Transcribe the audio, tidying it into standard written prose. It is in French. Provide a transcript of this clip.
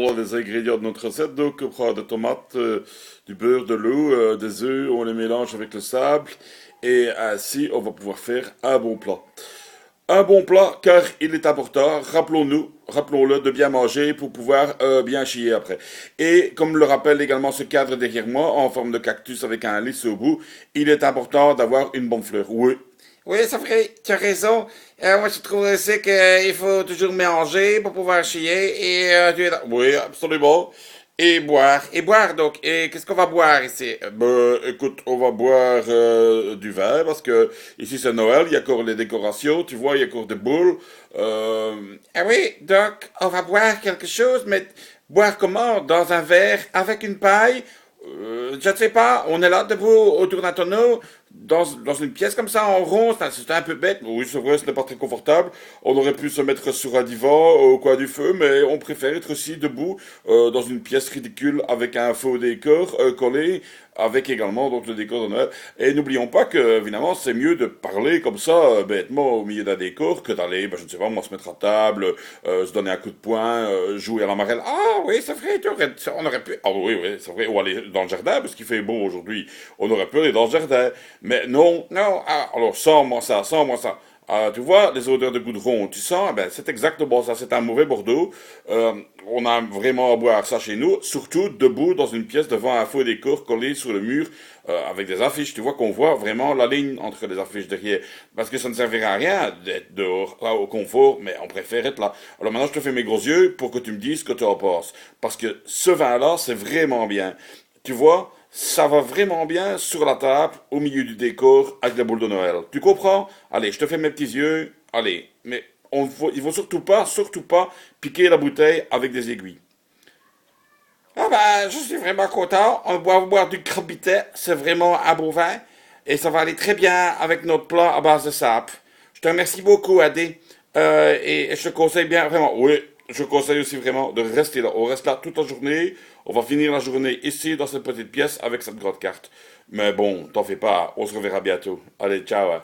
Les ingrédients de notre recette, donc on prend des tomates, du beurre, de l'eau, des œufs, on les mélange avec le sable et ainsi on va pouvoir faire un bon plat. Un bon plat car il est important, rappelons-le de bien manger pour pouvoir bien chier après. Et comme le rappelle également ce cadre derrière moi en forme de cactus avec un lys au bout, il est important d'avoir une bonne fleur. Oui. Oui, c'est vrai, tu as raison. Moi, je trouve aussi qu'il faut toujours manger pour pouvoir chier et tu es là. Oui, absolument. Et boire donc. Et qu'est-ce qu'on va boire ici? Ben, écoute, on va boire du vin parce que ici c'est Noël, il y a encore les décorations, tu vois, il y a encore des boules. Ah oui, donc on va boire quelque chose, mais boire comment? Dans un verre avec une paille? Je ne sais pas, on est là debout autour d'un tonneau, dans une pièce comme ça en rond, c'est un peu bête. Oui, c'est vrai, ce n'est pas très confortable. On aurait pu se mettre sur un divan au coin du feu, mais on préfère être ici debout dans une pièce ridicule avec un faux décor collé, avec également donc le décor de Noël. Et n'oublions pas que évidemment c'est mieux de parler comme ça bêtement au milieu d'un décor que d'aller, ben, je ne sais pas, moi se mettre à table, se donner un coup de poing, jouer à la marelle. Ah oui, c'est vrai, on aurait pu. Ah oui, oui, c'est vrai, ou aller dans le jardin parce qu'il fait beau aujourd'hui. On aurait pu aller dans le jardin, mais non. Non, Alors sens-moi ça, sens-moi ça. Tu vois, les odeurs de goudron, tu sens, eh ben, c'est exactement ça, c'est un mauvais Bordeaux. On a vraiment à boire ça chez nous, surtout debout dans une pièce devant un faux décor collé sur le mur avec des affiches. Tu vois qu'on voit vraiment la ligne entre les affiches derrière. Parce que ça ne servirait à rien d'être dehors, là, au confort, mais on préfère être là. Alors maintenant, je te fais mes gros yeux pour que tu me dises ce que tu en penses. Parce que ce vin-là, c'est vraiment bien. Tu vois, ça va vraiment bien sur la table, au milieu du décor, avec des boules de Noël. Tu comprends? Allez, je te fais mes petits yeux. Allez, mais il faut surtout pas piquer la bouteille avec des aiguilles. ah ben, je suis vraiment content. On va boire du Krabité, c'est vraiment un bon vin. Et ça va aller très bien avec notre plat à base de sap. Je te remercie beaucoup, Adé. Et je te conseille bien, vraiment. Oui, je conseille aussi vraiment de rester là. On reste là toute la journée. On va finir la journée ici, dans cette petite pièce, avec cette grande carte. Mais bon, t'en fais pas, on se reverra bientôt. Allez, ciao, hein.